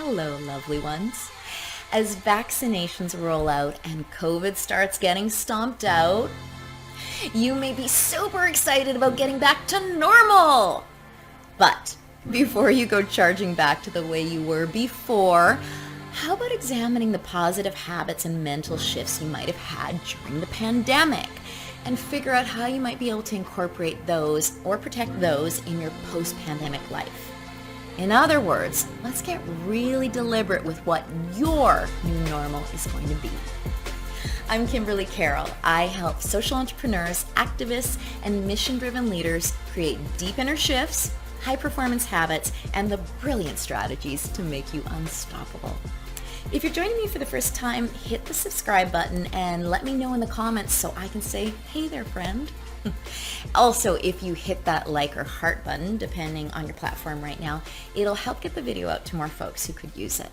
Hello, lovely ones. As vaccinations roll out and COVID starts getting stomped out, you may be super excited about getting back to normal. But before you go charging back to the way you were before, how about examining the positive habits and mental shifts you might have had during the pandemic and figure out how you might be able to incorporate those or protect those in your post-pandemic life? In other words, let's get really deliberate with what your new normal is going to be. I'm Kimberly Carroll. I help social entrepreneurs, activists, and mission-driven leaders create deep inner shifts, high-performance habits, and the brilliant strategies to make you unstoppable. If you're joining me for the first time, hit the subscribe button and let me know in the comments so I can say, hey there, friend. Also, if you hit that like or heart button, depending on your platform right now, it'll help get the video out to more folks who could use it.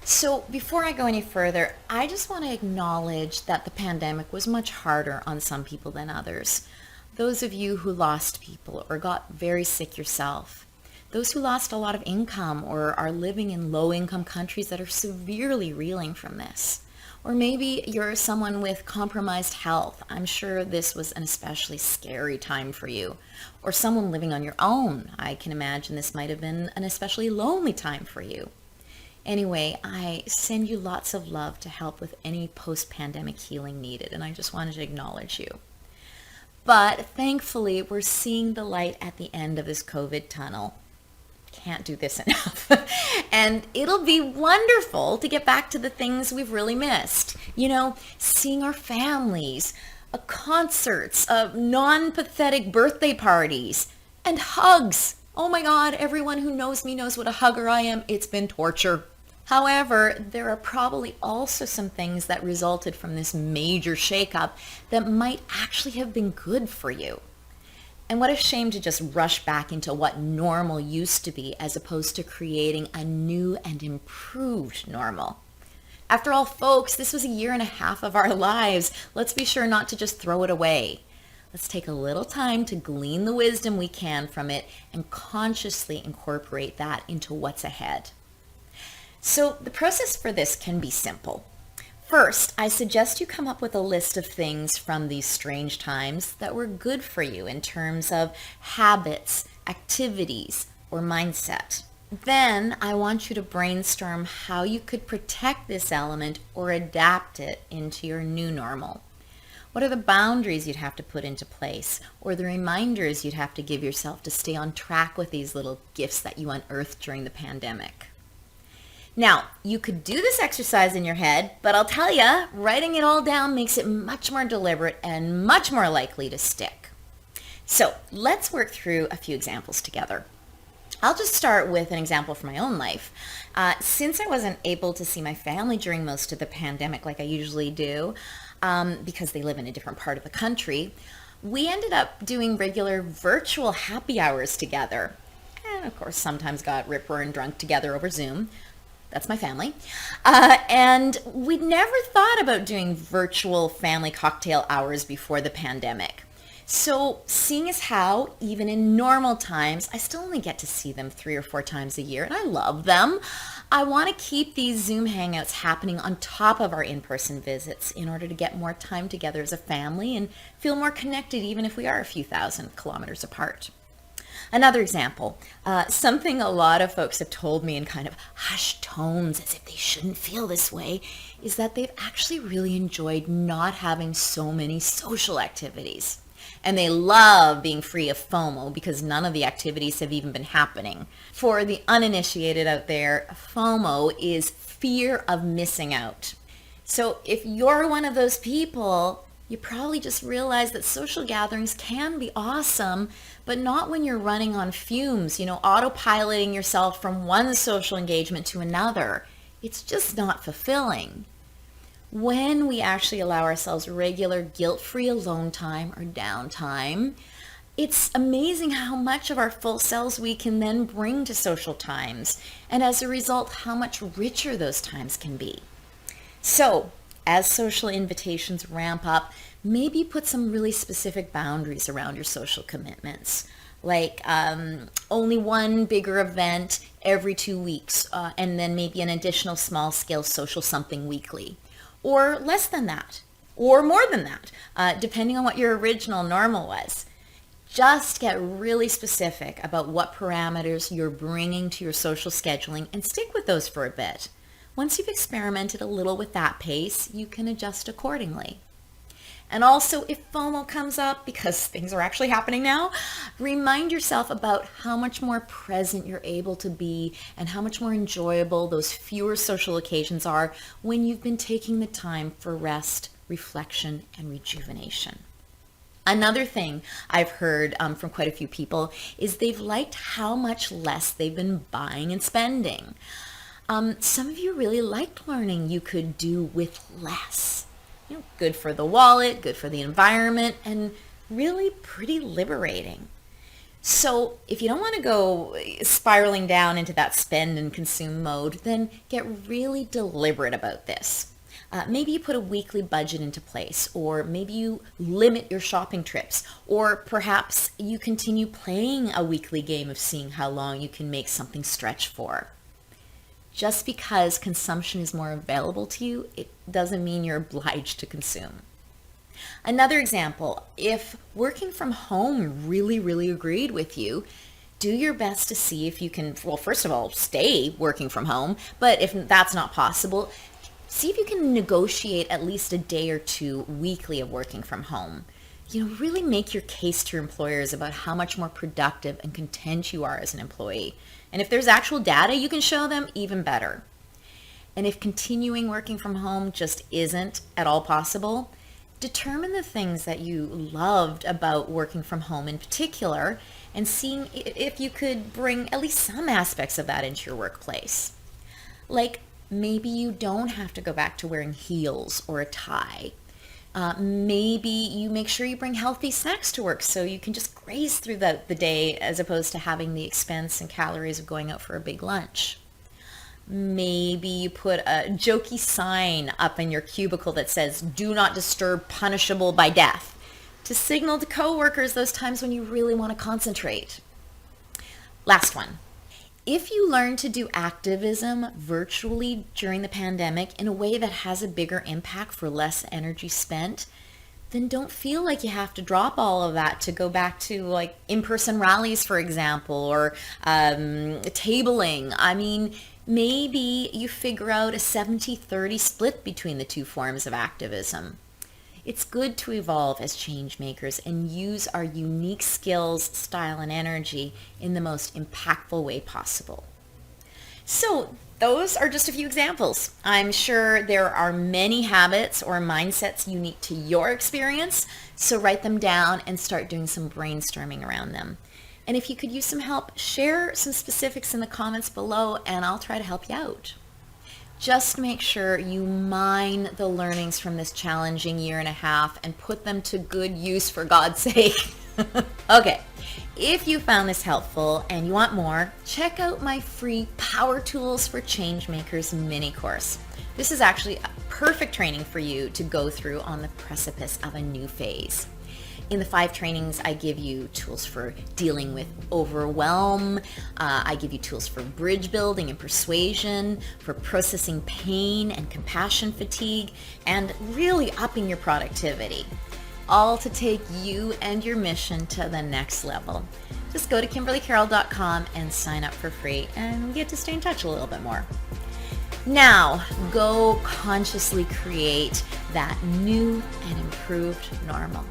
So before I go any further, I just want to acknowledge that the pandemic was much harder on some people than others. Those of you who lost people or got very sick yourself. Those who lost a lot of income or are living in low-income countries that are severely reeling from this. Or maybe you're someone with compromised health. I'm sure this was an especially scary time for you. Or someone living on your own. I can imagine this might have been an especially lonely time for you. Anyway, I send you lots of love to help with any post-pandemic healing needed, and I just wanted to acknowledge you. But thankfully, we're seeing the light at the end of this COVID tunnel. Can't do this enough. And it'll be wonderful to get back to the things we've really missed. You know, seeing our families, concerts, non-pathetic birthday parties, and hugs. Oh my God, everyone who knows me knows what a hugger I am. It's been torture. However, there are probably also some things that resulted from this major shakeup that might actually have been good for you. And what a shame to just rush back into what normal used to be as opposed to creating a new and improved normal. After all, folks, this was a year and a half of our lives. Let's be sure not to just throw it away. Let's take a little time to glean the wisdom we can from it and consciously incorporate that into what's ahead. So the process for this can be simple. First, I suggest you come up with a list of things from these strange times that were good for you in terms of habits, activities, or mindset. Then I want you to brainstorm how you could protect this element or adapt it into your new normal. What are the boundaries you'd have to put into place or the reminders you'd have to give yourself to stay on track with these little gifts that you unearthed during the pandemic? Now, you could do this exercise in your head, but I'll tell you, writing it all down makes it much more deliberate and much more likely to stick. So let's work through a few examples together. I'll just start with an example from my own life. Since I wasn't able to see my family during most of the pandemic like I usually do, because they live in a different part of the country, we ended up doing regular virtual happy hours together. And of course, sometimes got rip-roaring drunk together over Zoom. That's my family. And we'd never thought about doing virtual family cocktail hours before the pandemic. So seeing as how, even in normal times, I still only get to see them 3 or 4 times a year, and I love them, I want to keep these Zoom hangouts happening on top of our in-person visits in order to get more time together as a family and feel more connected even if we are a few thousand kilometers apart. Another example, something a lot of folks have told me in kind of hushed tones as if they shouldn't feel this way, is that they've actually really enjoyed not having so many social activities. And they love being free of FOMO because none of the activities have even been happening. For the uninitiated out there, FOMO is fear of missing out. So if you're one of those people, you probably just realize that social gatherings can be awesome, but not when you're running on fumes, autopiloting yourself from one social engagement to another. It's just not fulfilling. When we actually allow ourselves regular guilt-free alone time or downtime, it's amazing how much of our full selves we can then bring to social times, and as a result, how much richer those times can be. So, as social invitations ramp up, maybe put some really specific boundaries around your social commitments. like only one bigger event every 2 weeks, and then maybe an additional small scale social something weekly, or less than that, or more than that, depending on what your original normal was. Just get really specific about what parameters you're bringing to your social scheduling and stick with those for a bit. Once you've experimented a little with that pace, you can adjust accordingly. And also, if FOMO comes up, because things are actually happening now, remind yourself about how much more present you're able to be and how much more enjoyable those fewer social occasions are when you've been taking the time for rest, reflection, and rejuvenation. Another thing I've heard from quite a few people is they've liked how much less they've been buying and spending. Some of you really liked learning you could do with less. Good for the wallet, good for the environment, and really pretty liberating. So if you don't want to go spiraling down into that spend and consume mode, then get really deliberate about this. Maybe you put a weekly budget into place, or maybe you limit your shopping trips, or perhaps you continue playing a weekly game of seeing how long you can make something stretch for. Just because consumption is more available to you, it doesn't mean you're obliged to consume. Another example, if working from home really agreed with you, do your best to see if you can, well, first of all, stay working from home, but if that's not possible, see if you can negotiate at least a day or two weekly of working from home. Really make your case to your employers about how much more productive and content you are as an employee. And if there's actual data you can show them, even better. And if continuing working from home just isn't at all possible, determine the things that you loved about working from home in particular, and seeing if you could bring at least some aspects of that into your workplace. Like maybe you don't have to go back to wearing heels or a tie. Maybe you make sure you bring healthy snacks to work so you can just graze through the day as opposed to having the expense and calories of going out for a big lunch. Maybe you put a jokey sign up in your cubicle that says, "Do not disturb, punishable by death," to signal to coworkers those times when you really want to concentrate. Last one. If you learn to do activism virtually during the pandemic in a way that has a bigger impact for less energy spent, then don't feel like you have to drop all of that to go back to like in-person rallies, for example, or tabling. Maybe you figure out a 70-30 split between the two forms of activism. It's good to evolve as change makers and use our unique skills, style, and energy in the most impactful way possible. So those are just a few examples. I'm sure there are many habits or mindsets unique to your experience, so write them down and start doing some brainstorming around them. And if you could use some help, share some specifics in the comments below and I'll try to help you out. Just make sure you mine the learnings from this challenging year and a half and put them to good use, for God's sake. Okay, if you found this helpful and you want more, check out my free Power Tools for Changemakers mini course. This is actually a perfect training for you to go through on the precipice of a new phase. In the 5 trainings, I give you tools for dealing with overwhelm. I give you tools for bridge building and persuasion, for processing pain and compassion fatigue, and really upping your productivity. All to take you and your mission to the next level. Just go to KimberlyCarroll.com and sign up for free, and we get to stay in touch a little bit more. Now, go consciously create that new and improved normal.